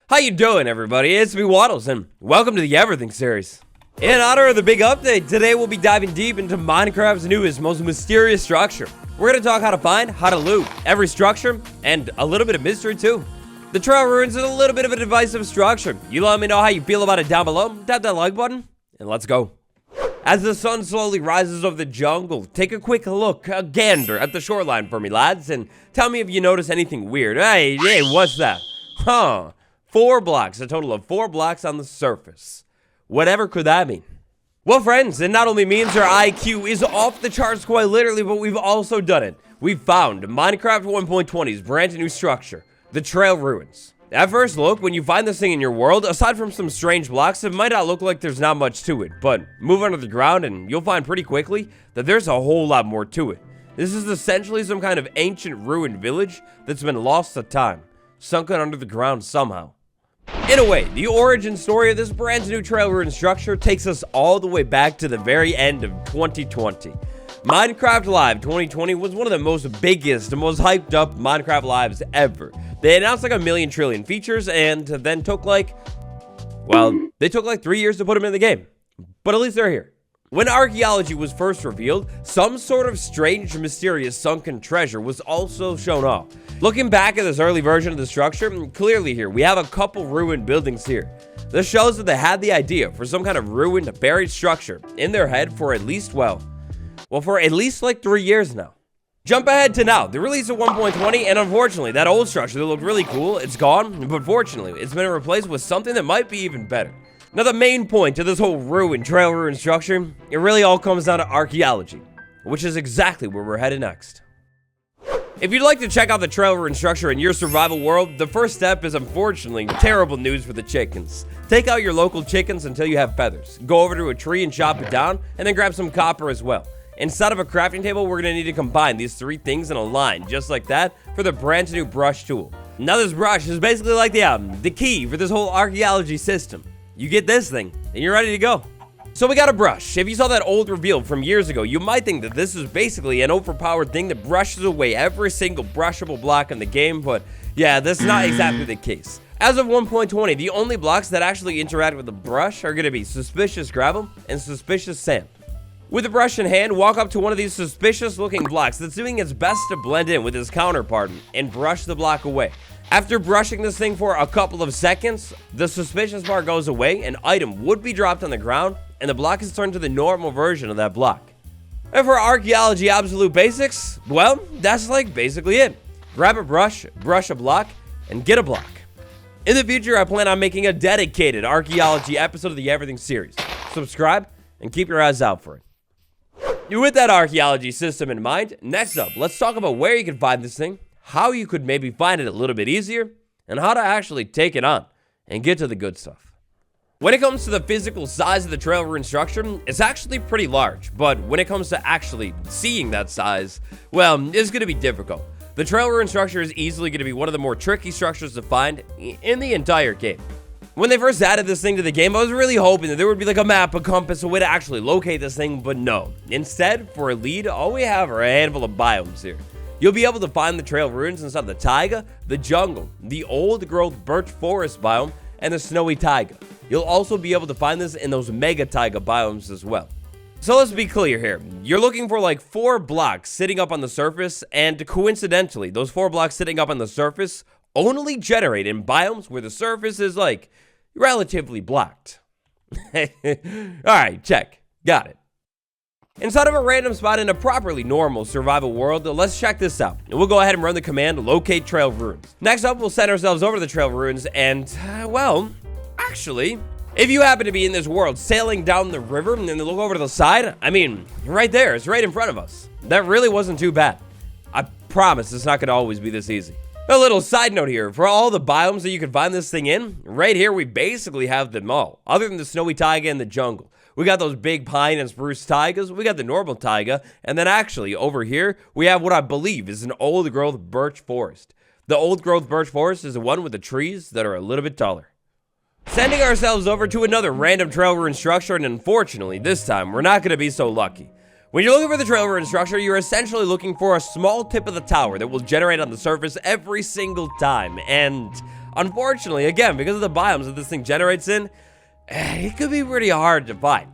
How you doing, everybody? It's me, Waddles, and welcome to the Everything series. In honor of the big update, today we'll be diving deep into Minecraft's newest, most mysterious structure. We're gonna talk how to find, how to loot every structure, and a little bit of mystery too. The Trail Ruins is a little bit of a divisive structure. You let me know how you feel about it down below. Tap that like button, and let's go. As the sun slowly rises over the jungle, take a quick look, a gander at the shoreline for me, lads, and tell me if you notice anything weird. Hey, what's that? Huh. 4 blocks, a total of 4 blocks on the surface. Whatever could that mean? Well, friends, it not only means our IQ is off the charts quite literally, but we've also done it. We've found Minecraft 1.20's brand new structure, the Trail Ruins. At first look, when you find this thing in your world, aside from some strange blocks, it might not look like there's not much to it, but move under the ground and you'll find pretty quickly that there's a whole lot more to it. This is essentially some kind of ancient ruined village that's been lost to time, sunken under the ground somehow. In a way, the origin story of this brand new Trail Ruin structure takes us all the way back to the very end of 2020. Minecraft Live 2020 was one of the most biggest and most hyped up Minecraft Lives ever. They announced like a million trillion features and then took like 3 years to put them in the game. But at least they're here. When Archeology was first revealed, some sort of strange, mysterious sunken treasure was also shown off. Looking back at this early version of the structure, clearly here, we have a couple ruined buildings here. This shows that they had the idea for some kind of ruined, buried structure in their head for at least, for at least like 3 years now. Jump ahead to now, the release of 1.20, and unfortunately, that old structure that looked really cool, it's gone, but fortunately, it's been replaced with something that might be even better. Now, the main point to this whole Trail Ruin structure, it really all comes down to archaeology, which is exactly where we're headed next. If you'd like to check out the Trail Ruin structure in your survival world, the first step is unfortunately terrible news for the chickens. Take out your local chickens until you have feathers. Go over to a tree and chop it down, and then grab some copper as well. Inside of a crafting table, we're going to need to combine these 3 things in a line, just like that, for the brand new brush tool. Now this brush is basically like the key for this whole archaeology system. You get this thing, and you're ready to go. So we got a brush. If you saw that old reveal from years ago, you might think that this is basically an overpowered thing that brushes away every single brushable block in the game, but yeah, that's not exactly the case. As of 1.20, the only blocks that actually interact with the brush are going to be suspicious gravel and suspicious sand. With the brush in hand, walk up to one of these suspicious looking blocks that's doing its best to blend in with its counterpart and brush the block away. After brushing this thing for a couple of seconds, the suspicious part goes away, an item would be dropped on the ground, and the block is turned to the normal version of that block. And for archaeology absolute basics, well, that's like basically it. Grab a brush a block, and get a block. In the future, I plan on making a dedicated archaeology episode of the Everything series. Subscribe, and keep your eyes out for it. With that archaeology system in mind, next up, let's talk about where you can find this thing, how you could maybe find it a little bit easier, and how to actually take it on and get to the good stuff. When it comes to the physical size of the Trail Ruin structure, it's actually pretty large, but when it comes to actually seeing that size, well, it's going to be difficult. The Trail Ruin structure is easily going to be one of the more tricky structures to find in the entire game. When they first added this thing to the game, I was really hoping that there would be like a map, a compass, a way to actually locate this thing, but no. Instead, for a lead, all we have are a handful of biomes here. You'll be able to find the Trail Ruins inside the taiga, the jungle, the old growth birch forest biome, and the snowy taiga. You'll also be able to find this in those mega taiga biomes as well. So let's be clear here. You're looking for like 4 blocks sitting up on the surface, and coincidentally, those 4 blocks sitting up on the surface only generate in biomes where the surface is like relatively blocked. Alright, check. Got it. Inside of a random spot in a properly normal survival world, let's check this out. We'll go ahead and run the command locate Trail Ruins. Next up, we'll send ourselves over to the Trail Ruins and, actually, if you happen to be in this world sailing down the river and then look over to the side, I mean, right there, it's right in front of us. That really wasn't too bad. I promise it's not going to always be this easy. A little side note here, for all the biomes that you can find this thing in, right here we basically have them all, other than the snowy taiga and the jungle. We got those big pine and spruce taigas, we got the normal taiga, and then actually over here, we have what I believe is an old growth birch forest. The old growth birch forest is the one with the trees that are a little bit taller. Sending ourselves over to another random Trail Ruin structure, and unfortunately, this time, we're not going to be so lucky. When you're looking for the Trail Ruin structure, you're essentially looking for a small tip of the tower that will generate on the surface every single time, and Unfortunately, again, because of the biomes that this thing generates in, it could be pretty hard to find.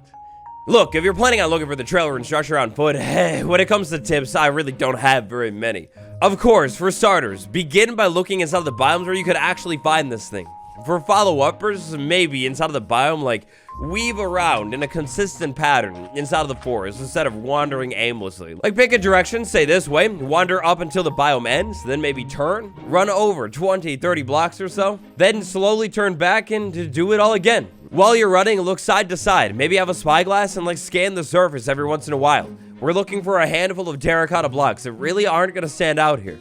Look, if you're planning on looking for the trail rune structure on foot, when it comes to tips, I really don't have very many. Of course, for starters, begin by looking inside the biomes where you could actually find this thing. For follow-uppers, maybe inside of the biome, like, weave around in a consistent pattern inside of the forest instead of wandering aimlessly. Like, pick a direction, say this way, wander up until the biome ends, then maybe turn, run over 20, 30 blocks or so, then slowly turn back and do it all again. While you're running, look side to side, maybe have a spyglass and like scan the surface every once in a while. We're looking for a handful of terracotta blocks that really aren't going to stand out here.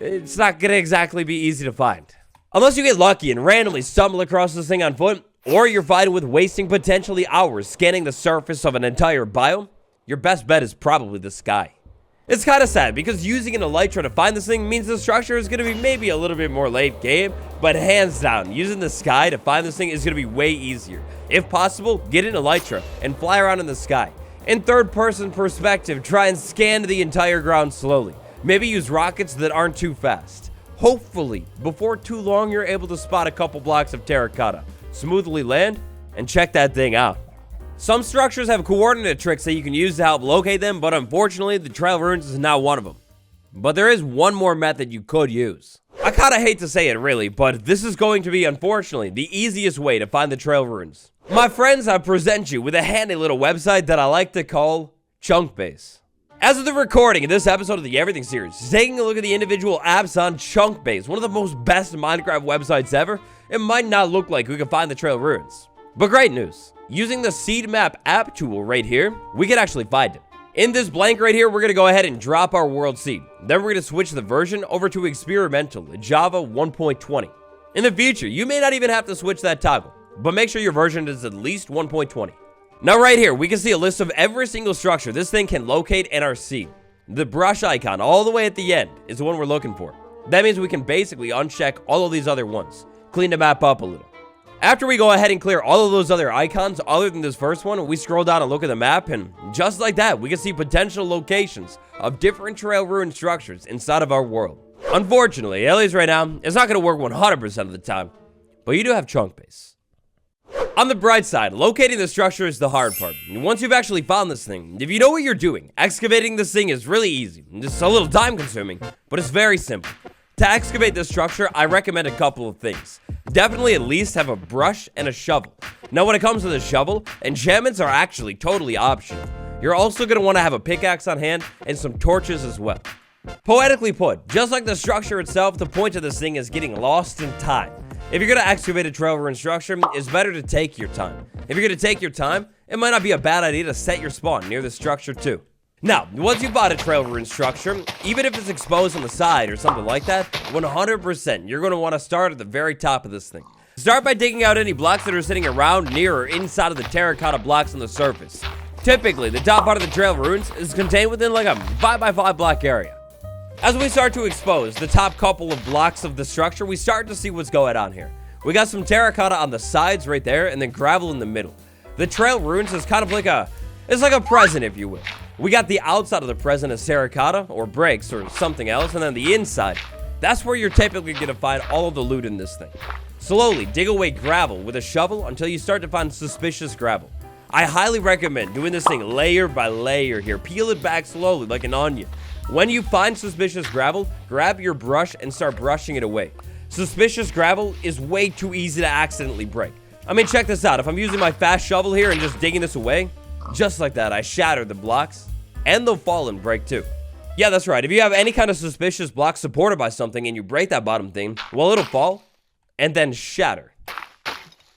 It's not going to exactly be easy to find. Unless you get lucky and randomly stumble across this thing on foot, or you're fine with wasting potentially hours scanning the surface of an entire biome, your best bet is probably the sky. It's kind of sad because using an elytra to find this thing means the structure is going to be maybe a little bit more late game, but hands down, using the sky to find this thing is going to be way easier. If possible, get an elytra and fly around in the sky. In third-person perspective, try and scan the entire ground slowly. Maybe use rockets that aren't too fast. Hopefully, before too long, you're able to spot a couple blocks of terracotta. Smoothly land and check that thing out. Some structures have coordinate tricks that you can use to help locate them, but unfortunately, the trail runes is not one of them. But there is one more method you could use. I kinda hate to say it really, but this is going to be, unfortunately, the easiest way to find the trail runes. My friends, I present you with a handy little website that I like to call Chunkbase. As of the recording of this episode of the Everything series, taking a look at the individual apps on Chunkbase, one of the most best Minecraft websites ever, it might not look like we can find the trail runes. But great news. Using the seed map app tool right here, we can actually find it. In this blank right here, we're going to go ahead and drop our world seed. Then we're going to switch the version over to experimental, Java 1.20. In the future, you may not even have to switch that toggle, but make sure your version is at least 1.20. Now right here, we can see a list of every single structure this thing can locate in our seed. The brush icon all the way at the end is the one we're looking for. That means we can basically uncheck all of these other ones, clean the map up a little. After we go ahead and clear all of those other icons, other than this first one, we scroll down and look at the map, and just like that, we can see potential locations of different trail rune structures inside of our world. Unfortunately, at least right now, it's not going to work 100% of the time, but you do have Chunkbase. On the bright side, locating the structure is the hard part. Once you've actually found this thing, if you know what you're doing, excavating this thing is really easy. It's a little time consuming, but it's very simple. To excavate this structure, I recommend a couple of things. Definitely at least have a brush and a shovel. Now when it comes to the shovel, enchantments are actually totally optional. You're also going to want to have a pickaxe on hand and some torches as well. Poetically put, just like the structure itself, the point of this thing is getting lost in time. If you're going to excavate a trail rune structure, it's better to take your time. If you're going to take your time, it might not be a bad idea to set your spawn near the structure too. Now, once you've bought a trail rune structure, even if it's exposed on the side or something like that, 100% you're going to want to start at the very top of this thing. Start by digging out any blocks that are sitting around, near, or inside of the terracotta blocks on the surface. Typically, the top part of the trail runes is contained within like a 5x5 block area. As we start to expose the top couple of blocks of the structure, we start to see what's going on here. We got some terracotta on the sides right there, and then gravel in the middle. The trail runes is kind of like it's like a present, if you will. We got the outside of the present as terracotta, or bricks, or something else, and then the inside, that's where you're typically going to find all of the loot in this thing. Slowly dig away gravel with a shovel until you start to find suspicious gravel. I highly recommend doing this thing layer by layer here. Peel it back slowly like an onion. When you find suspicious gravel, grab your brush and start brushing it away. Suspicious gravel is way too easy to accidentally break. I mean, check this out. If I'm using my fast shovel here and just digging this away, just like that, I shatter the blocks, and they'll fall and break too. Yeah, that's right. If you have any kind of suspicious block supported by something and you break that bottom thing, well, it'll fall and then shatter.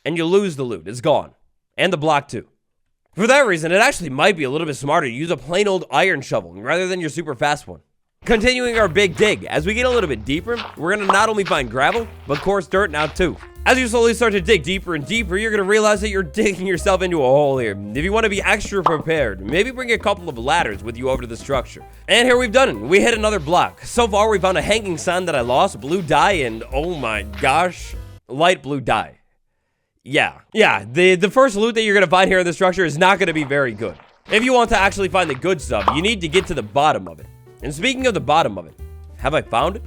And you lose the loot. It's gone. And the block too. For that reason, it actually might be a little bit smarter to use a plain old iron shovel rather than your super fast one. Continuing our big dig, as we get a little bit deeper, we're going to not only find gravel, but coarse dirt now too. As you slowly start to dig deeper and deeper, you're going to realize that you're digging yourself into a hole here. If you want to be extra prepared, maybe bring a couple of ladders with you over to the structure. And here we've done it. We hit another block. So far, we found a hanging sign that I lost, blue dye, and oh my gosh, light blue dye. Yeah, the first loot that you're going to find here in the structure is not going to be very good. If you want to actually find the good stuff, you need to get to the bottom of it. And speaking of the bottom of it, have I found it?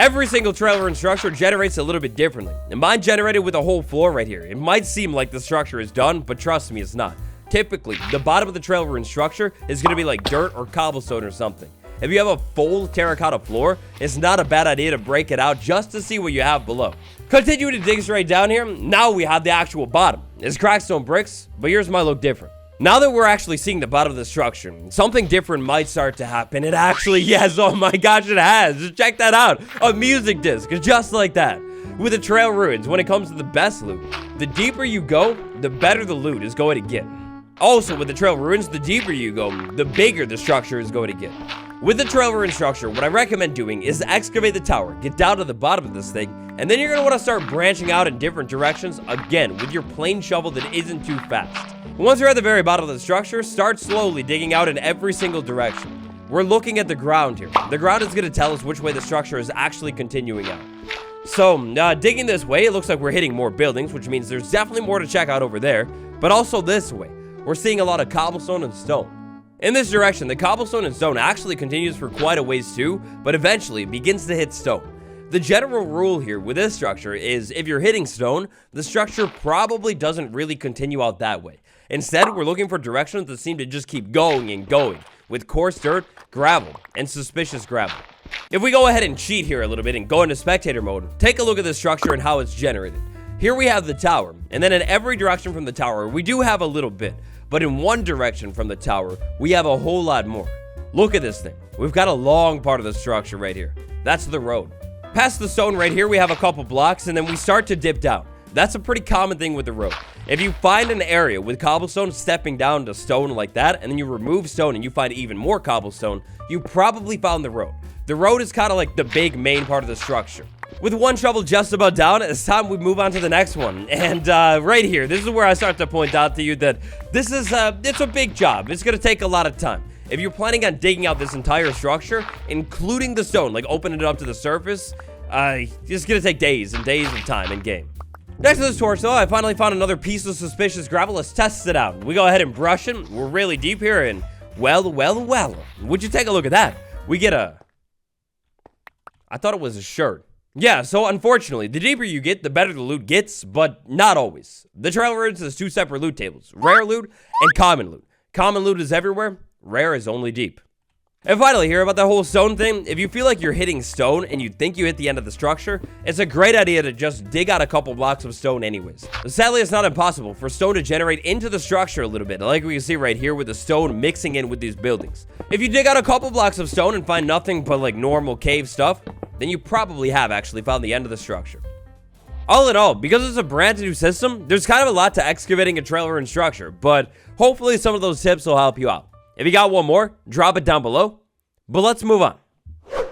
Every single trail ruin structure generates a little bit differently, and mine generated with a whole floor right here. It might seem like the structure is done, but trust me, it's not. Typically, the bottom of the trail ruin structure is going to be like dirt or cobblestone or something. If you have a full terracotta floor, it's not a bad idea to break it out just to see what you have below. Continue to dig straight down here. Now we have the actual bottom. It's cracked stone bricks, but yours might look different. Now that we're actually seeing the bottom of the structure, something different might start to happen. It actually, yes, oh my gosh, it has. Just check that out. A music disc, just like that. With the trail ruins, when it comes to the best loot, the deeper you go, the better the loot is going to get. Also, with the trail ruins, the deeper you go, the bigger the structure is going to get. With the trail ruin structure, what I recommend doing is excavate the tower, get down to the bottom of this thing, and then you're going to want to start branching out in different directions, again, with your plain shovel that isn't too fast. Once you're at the very bottom of the structure, start slowly digging out in every single direction. We're looking at the ground here. The ground is going to tell us which way the structure is actually continuing out. So, digging this way, it looks like we're hitting more buildings, which means there's definitely more to check out over there, but also this way. We're seeing a lot of cobblestone and stone. In this direction, the cobblestone and stone actually continues for quite a ways too, but eventually begins to hit stone. The general rule here with this structure is if you're hitting stone, the structure probably doesn't really continue out that way. Instead, we're looking for directions that seem to just keep going and going, with coarse dirt, gravel, and suspicious gravel. If we go ahead and cheat here a little bit and go into spectator mode, take a look at the structure and how it's generated. Here we have the tower, and then in every direction from the tower, we do have a little bit. But in one direction from the tower, we have a whole lot more. Look at this thing. We've got a long part of the structure right here. That's the road. Past the stone right here, we have a couple blocks, and then we start to dip down. That's a pretty common thing with the road. If you find an area with cobblestone stepping down to stone like that, and then you remove stone and you find even more cobblestone, you probably found the road. The road is kind of like the big main part of the structure. With one shovel just about down, it's time we move on to the next one. And right here, this is where I start to point out to you that this is it's a big job. It's going to take a lot of time. If you're planning on digging out this entire structure, including the stone, like opening it up to the surface, it's going to take days and days of time in game. Next to this torch, though, I finally found another piece of suspicious gravel. Let's test it out. We go ahead and brush it. We're really deep here, and well, would you take a look at that? We get I thought it was a shard. Yeah, so unfortunately, the deeper you get, the better the loot gets, but not always. The trail ruins has two separate loot tables, rare loot and common loot. Common loot is everywhere, rare is only deep. And finally, here about that whole stone thing, if you feel like you're hitting stone and you think you hit the end of the structure, it's a great idea to just dig out a couple blocks of stone anyways. Sadly, it's not impossible for stone to generate into the structure a little bit, like we can see right here with the stone mixing in with these buildings. If you dig out a couple blocks of stone and find nothing but like normal cave stuff, then you probably have actually found the end of the structure. All in all, because it's a brand new system, there's kind of a lot to excavating a trail ruin structure, but hopefully some of those tips will help you out. If you got one more, drop it down below. But let's move on.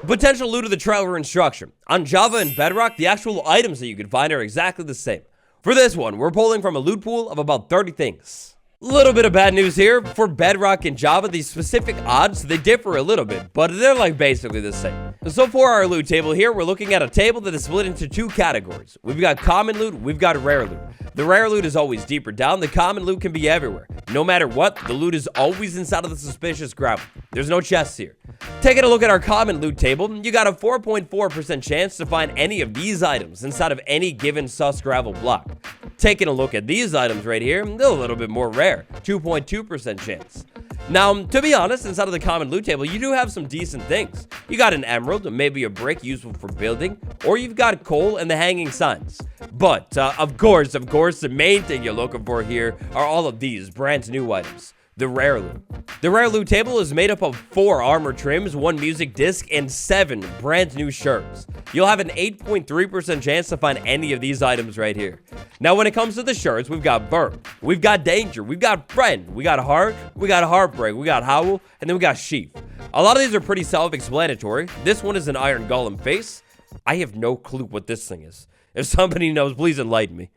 Potential loot of the trail ruin structure. On Java and Bedrock, the actual items that you can find are exactly the same. For this one, we're pulling from a loot pool of about 30 things. Little bit of bad news here. For Bedrock and Java, these specific odds, they differ a little bit, but they're like basically the same. So for our loot table here, we're looking at a table that is split into two categories. We've got common loot, we've got rare loot. The rare loot is always deeper down. The common loot can be everywhere. No matter what, the loot is always inside of the suspicious gravel. There's no chests here. Taking a look at our common loot table, you got a 4.4% chance to find any of these items inside of any given sus gravel block. Taking a look at these items right here, they're a little bit more rare, 2.2% chance. Now, to be honest, inside of the common loot table, you do have some decent things. You got an emerald, maybe a brick useful for building, or you've got coal and the hanging signs. But, of course, the main thing you're looking for here are all of these brand new items. The rare loot. The rare loot table is made up of 4 armor trims, 1 music disc, and 7 brand new shards. You'll have an 8.3% chance to find any of these items right here. Now, when it comes to the shards, we've got burn, we've got danger, we've got friend, we got heart, we got heartbreak, we got howl, and then we got sheep. A lot of these are pretty self-explanatory. This one is an iron golem face. I have no clue what this thing is. If somebody knows, please enlighten me.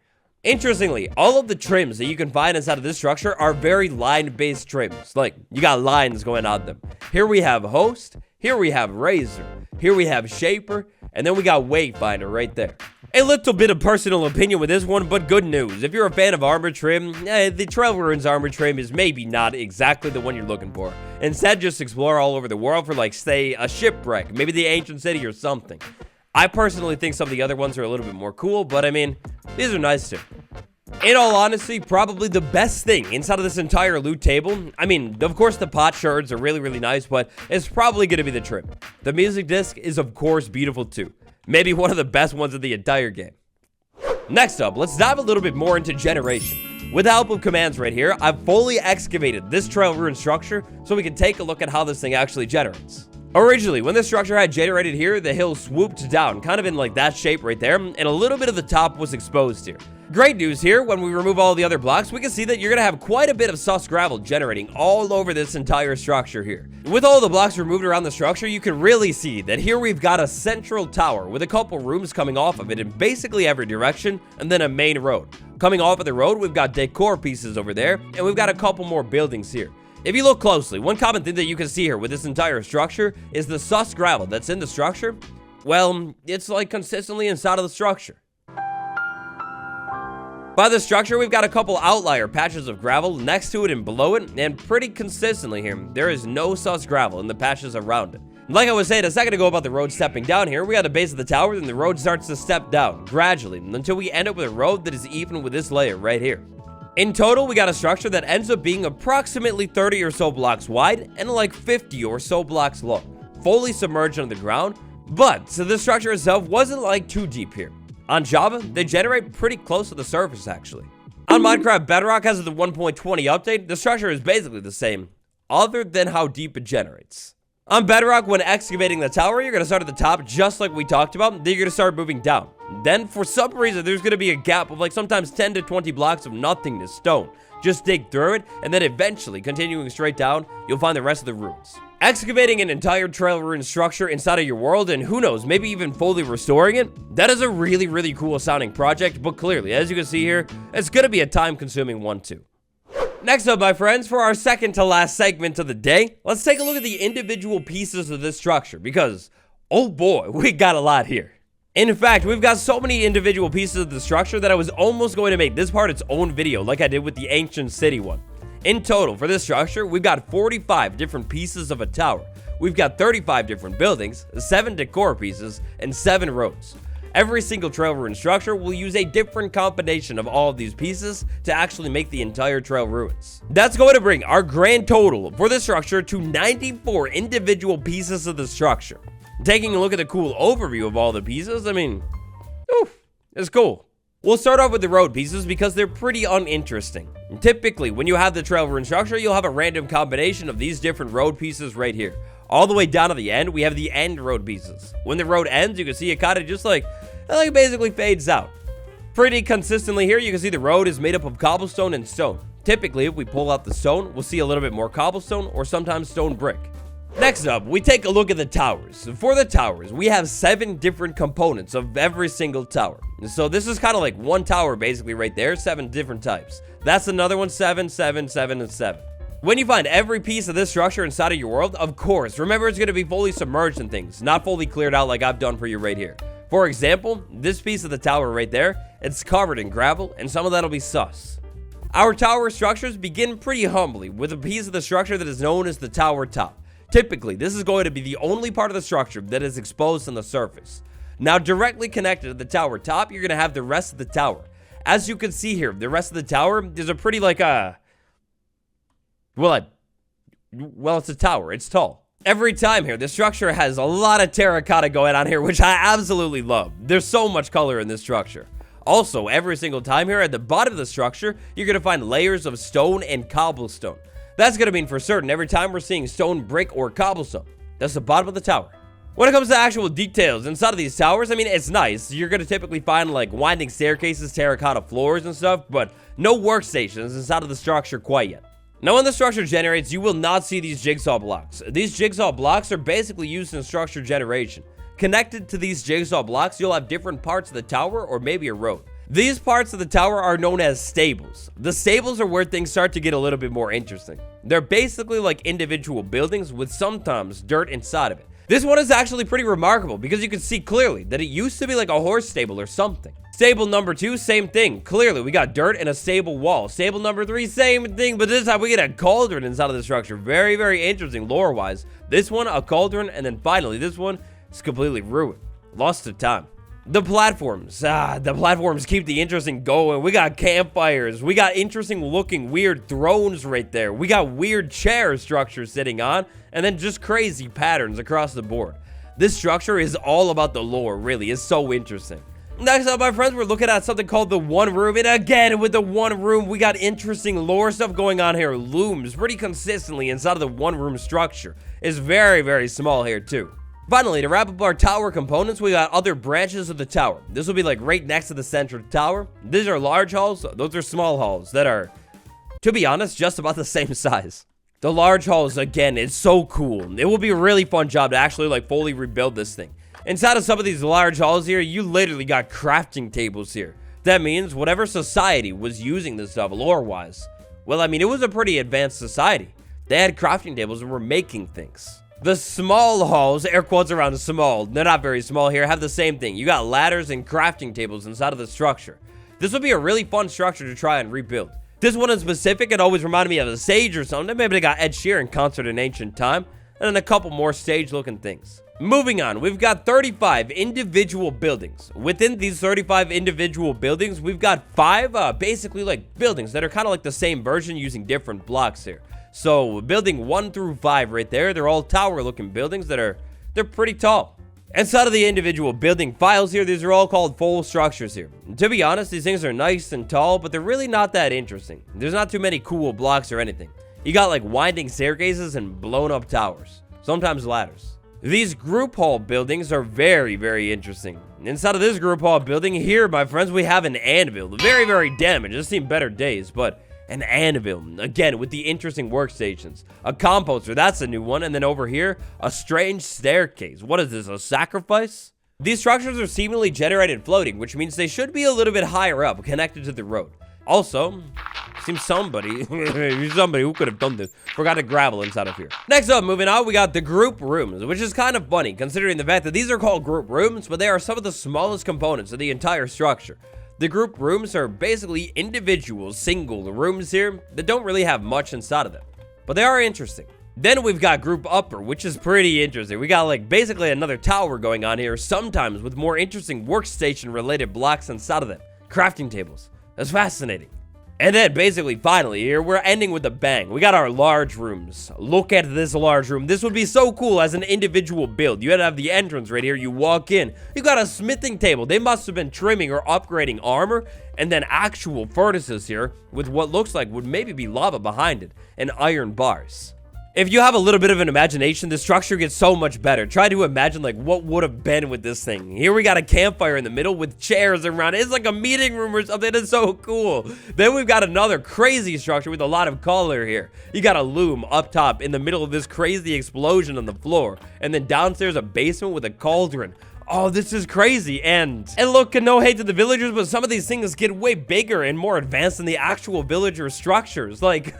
Interestingly, all of the trims that you can find inside of this structure are very line-based trims. Like, you got lines going on them. Here we have host, here we have razor, here we have shaper, and then we got wayfinder right there. A little bit of personal opinion with this one, but good news. If you're a fan of armor trim, the Trail Ruins armor trim is maybe not exactly the one you're looking for. Instead, just explore all over the world for, like, say, a shipwreck, maybe the ancient city or something. I personally think some of the other ones are a little bit more cool, but I mean, these are nice too. In all honesty, probably the best thing inside of this entire loot table, I mean, of course the pot shards are really nice, but it's probably going to be the trim. The music disc is of course beautiful too. Maybe one of the best ones of the entire game. Next up, let's dive a little bit more into generation. With the help of commands right here, I've fully excavated this trail ruin structure so we can take a look at how this thing actually generates. Originally, when this structure had generated here, the hill swooped down, kind of in like that shape right there, and a little bit of the top was exposed here. Great news here, when we remove all the other blocks, we can see that you're going to have quite a bit of sus gravel generating all over this entire structure here. With all the blocks removed around the structure, you can really see that here we've got a central tower with a couple rooms coming off of it in basically every direction, and then a main road. Coming off of the road, we've got decor pieces over there, and we've got a couple more buildings here. If you look closely, one common thing that you can see here with this entire structure is the sus gravel that's in the structure. Well, it's like consistently inside of the structure. By the structure, we've got a couple outlier patches of gravel next to it and below it, and pretty consistently here, there is no sus gravel in the patches around it. Like I was saying a second ago about the road stepping down here, we got the base of the tower, and the road starts to step down gradually until we end up with a road that is even with this layer right here. In total, we got a structure that ends up being approximately 30 or so blocks wide and like 50 or so blocks long, fully submerged under the ground, but so the structure itself wasn't like too deep here. On Java, they generate pretty close to the surface actually. On Minecraft Bedrock, as of the 1.20 update, the structure is basically the same, other than how deep it generates. On Bedrock, when excavating the tower, you're going to start at the top just like we talked about, then you're going to start moving down. Then, for some reason, there's going to be a gap of like sometimes 10 to 20 blocks of nothingness stone. Just dig through it, and then eventually, continuing straight down, you'll find the rest of the ruins. Excavating an entire trail ruin structure inside of your world, and who knows, maybe even fully restoring it, that is a really cool sounding project, but clearly, as you can see here, it's going to be a time-consuming one too. Next up, my friends, for our second to last segment of the day, let's take a look at the individual pieces of this structure, because, oh boy, we got a lot here. In fact, we've got so many individual pieces of the structure that I was almost going to make this part its own video like I did with the ancient city one. In total, for this structure, we've got 45 different pieces of a tower. We've got 35 different buildings, 7 decor pieces, and 7 roads. Every single trail ruin structure will use a different combination of all of these pieces to actually make the entire trail ruins. That's going to bring our grand total for this structure to 94 individual pieces of the structure. Taking a look at the cool overview of all the pieces, I mean, it's cool. We'll start off with the road pieces because they're pretty uninteresting. Typically, when you have the trail ruin structure, you'll have a random combination of these different road pieces right here. All the way down to the end, we have the end road pieces. When the road ends, you can see it kind of just like basically fades out. Pretty consistently here, you can see the road is made up of cobblestone and stone. Typically, if we pull out the stone, we'll see a little bit more cobblestone or sometimes stone brick. Next up, we take a look at the towers. For the towers, we have 7 different components of every single tower. So this is kind of like one tower basically right there, 7 different types. That's another one, 7, 7, 7, and 7. When you find every piece of this structure inside of your world, of course, remember it's going to be fully submerged in things, not fully cleared out like I've done for you right here. For example, this piece of the tower right there, it's covered in gravel, and some of that'll be sus. Our tower structures begin pretty humbly with a piece of the structure that is known as the tower top. Typically, this is going to be the only part of the structure that is exposed on the surface. Now, directly connected to the tower top, you're going to have the rest of the tower. As you can see here, the rest of the tower, there's a pretty like well, it's a tower. It's tall. Every time here, the structure has a lot of terracotta going on here, which I absolutely love. There's so much color in this structure. Also, every single time here at the bottom of the structure, you're going to find layers of stone and cobblestone. That's going to mean for certain every time we're seeing stone, brick, or cobblestone. That's the bottom of the tower. When it comes to actual details inside of these towers, I mean, it's nice. You're going to typically find like winding staircases, terracotta floors, and stuff, but no workstations inside of the structure quite yet. Now, when the structure generates, you will not see these jigsaw blocks. These jigsaw blocks are basically used in structure generation. Connected to these jigsaw blocks, you'll have different parts of the tower or maybe a road. These parts of the tower are known as stables. The stables are where things start to get a little bit more interesting. They're basically like individual buildings with sometimes dirt inside of it. This one is actually pretty remarkable because you can see clearly that it used to be like a horse stable or something. Stable number 2, same thing. Clearly, we got dirt and a stable wall. Stable number 3, same thing, but this time we get a cauldron inside of the structure. Very interesting lore-wise. This one, a cauldron, and then finally this one is completely ruined. lost to time. The platforms keep the interesting going. We got campfires. We got interesting looking weird thrones right there. We got weird chair structures sitting on, and then just crazy patterns across the board. This structure is all about the lore, really. It's so interesting. Next up, my friends, we're looking at something called the one room. And again, with the one room, we got interesting lore stuff going on here. Looms pretty consistently inside of the one room structure. It's very, very small here too. Finally, to wrap up our tower components, we got other branches of the tower. This will be like right next to the center of the tower. These are large halls. Those are small halls that are, to be honest, just about the same size. The large halls, again, it's so cool. It will be a really fun job to actually like fully rebuild this thing. Inside of some of these large halls here, you literally got crafting tables here. That means whatever society was using this stuff lore-wise, well, I mean, it was a pretty advanced society. They had crafting tables and were making things. The small halls, air quotes around small, they're not very small here, have the same thing. You got ladders and crafting tables inside of the structure. This would be a really fun structure to try and rebuild. This one in specific, it always reminded me of a stage or something. Maybe they got Ed Sheeran concert in ancient time, and then a couple more stage-looking things. Moving on, we've got 35 individual buildings. Within these 35 individual buildings, we've got 5 basically like buildings that are kind of like the same version using different blocks here. So building 1 through 5 right there, they're all tower looking buildings they're pretty tall. Inside of the individual building files here, these are all called full structures here. And to be honest, these things are nice and tall, but they're really not that interesting. There's not too many cool blocks or anything. You got like winding staircases and blown up towers, sometimes ladders. These group hall buildings are very, very interesting. Inside of this group hall building here, my friends, we have an anvil. Very, very damaged. It's seen better days, but an anvil, again, with the interesting workstations. A composter, that's a new one. And then over here, a strange staircase. What is this, a sacrifice? These structures are seemingly generated floating, which means they should be a little bit higher up, connected to the road. Also, seems somebody who could have done this forgot to gravel inside of here. Next up, moving on, we got the group rooms, which is kind of funny considering the fact that these are called group rooms, but they are some of the smallest components of the entire structure. The group rooms are basically individual, single rooms here that don't really have much inside of them, but they are interesting. Then we've got group upper, which is pretty interesting. We got like basically another tower going on here, sometimes with more interesting workstation related blocks inside of them. Crafting tables. That's fascinating. And then basically finally here, we're ending with a bang. We got our large rooms. Look at this large room. This would be so cool as an individual build. You had to have the entrance right here. You walk in. You got a smithing table. They must have been trimming or upgrading armor. And then actual furnaces here with what looks like would maybe be lava behind it. And iron bars. If you have a little bit of an imagination, the structure gets so much better. Try to imagine like what would have been with this thing. Here we got a campfire in the middle with chairs around it. It's like a meeting room or something. It's so cool. Then we've got another crazy structure with a lot of color here. You got a loom up top in the middle of this crazy explosion on the floor. And then downstairs a basement with a cauldron. Oh, this is crazy. And look, no hate to the villagers, but some of these things get way bigger and more advanced than the actual villager structures. Like,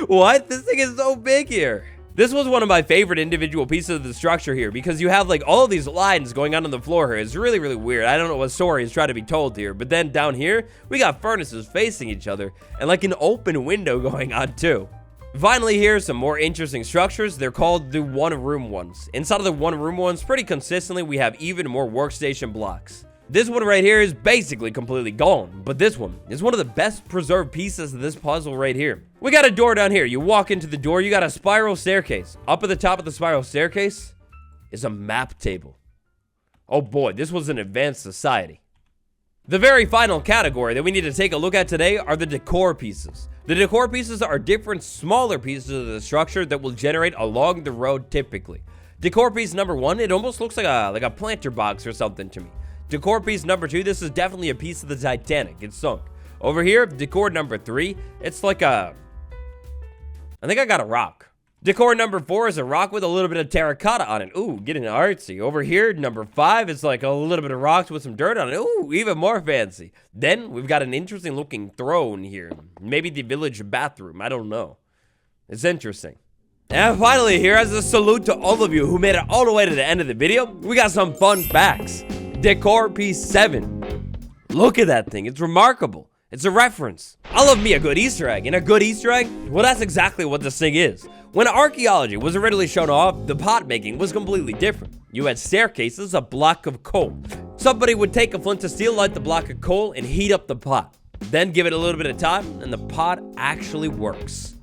what? This thing is so big here. This was one of my favorite individual pieces of the structure here because you have like all of these lines going on the floor here. It's really, really weird. I don't know what story is trying to be told here. But then down here, we got furnaces facing each other and like an open window going on too. Finally, here, some more interesting structures. They're called the one-room ones. Inside of the one-room ones, pretty consistently, we have even more workstation blocks. This one right here is basically completely gone, but this one is one of the best preserved pieces of this puzzle right here. We got a door down here. You walk into the door, you got a spiral staircase. Up at the top of the spiral staircase is a map table. Oh boy, this was an advanced society. The very final category that we need to take a look at today are the decor pieces. The decor pieces are different smaller pieces of the structure that will generate along the road typically. Decor piece number 1, it almost looks like a planter box or something to me. Decor piece number 2, this is definitely a piece of the Titanic. It's sunk. Over here, decor number 3, it's like I think I got a rock. Decor number 4 is a rock with a little bit of terracotta on it. Ooh, getting artsy. Over here, number 5 is like a little bit of rocks with some dirt on it. Ooh, even more fancy. Then we've got an interesting looking throne here. Maybe the village bathroom. I don't know. It's interesting. And finally, here as a salute to all of you who made it all the way to the end of the video, we got some fun facts. Decor piece 7. Look at that thing. It's remarkable. It's a reference. I love me a good Easter egg, and a good Easter egg, well, that's exactly what this thing is. When archaeology was originally shown off, the pot making was completely different. You had staircases, a block of coal. Somebody would take a flint to steel, light the block of coal, and heat up the pot. Then give it a little bit of time, and the pot actually works.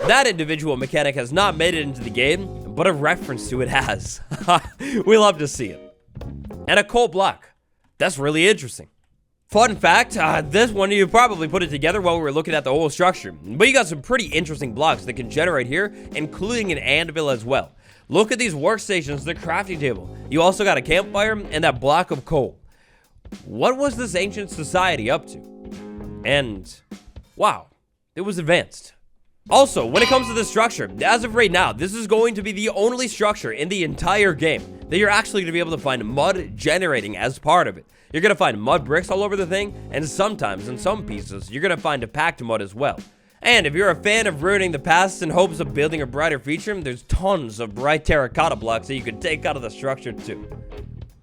That individual mechanic has not made it into the game, but a reference to it has. We love to see it. And a coal block. That's really interesting. Fun fact, this one you probably put it together while we were looking at the whole structure. But you got some pretty interesting blocks that can generate here, including an anvil as well. Look at these workstations, the crafting table. You also got a campfire and that block of coal. What was this ancient society up to? And wow, it was advanced. Also, when it comes to this structure, as of right now, this is going to be the only structure in the entire game that you're actually going to be able to find mud generating as part of it. You're going to find mud bricks all over the thing, and sometimes, in some pieces, you're going to find a packed mud as well. And if you're a fan of ruining the past in hopes of building a brighter future, there's tons of bright terracotta blocks that you can take out of the structure too.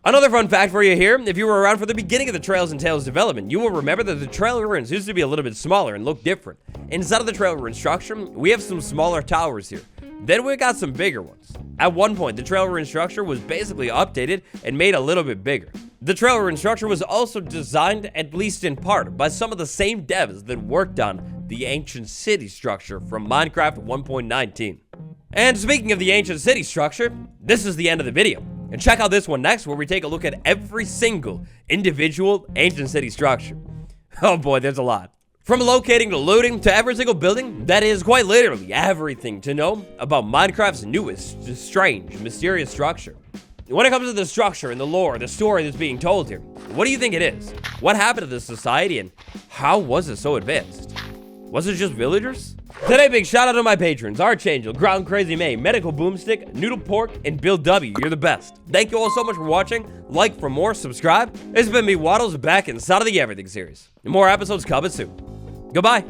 Another fun fact for you here, if you were around for the beginning of the Trails and Tales development, you will remember that the trail ruins used to be a little bit smaller and look different. Inside of the trail ruin structure, we have some smaller towers here. Then we got some bigger ones. At one point, the trail ruin structure was basically updated and made a little bit bigger. The trail ruin structure was also designed, at least in part, by some of the same devs that worked on the ancient city structure from Minecraft 1.19. And speaking of the ancient city structure, this is the end of the video. And check out this one next, where we take a look at every single individual ancient city structure. Oh boy, there's a lot. From locating to looting to every single building, that is quite literally everything to know about Minecraft's newest, strange, mysterious structure. When it comes to the structure and the lore, the story that's being told here, what do you think it is? What happened to this society and how was it so advanced? Was it just villagers? Today, big shout out to my patrons, Archangel, Ground Crazy May, Medical Boomstick, Noodle Pork, and Bill W. You're the best. Thank you all so much for watching. Like for more, subscribe. It's been me, Waddles, back inside of the Everything series. More episodes coming soon. Goodbye.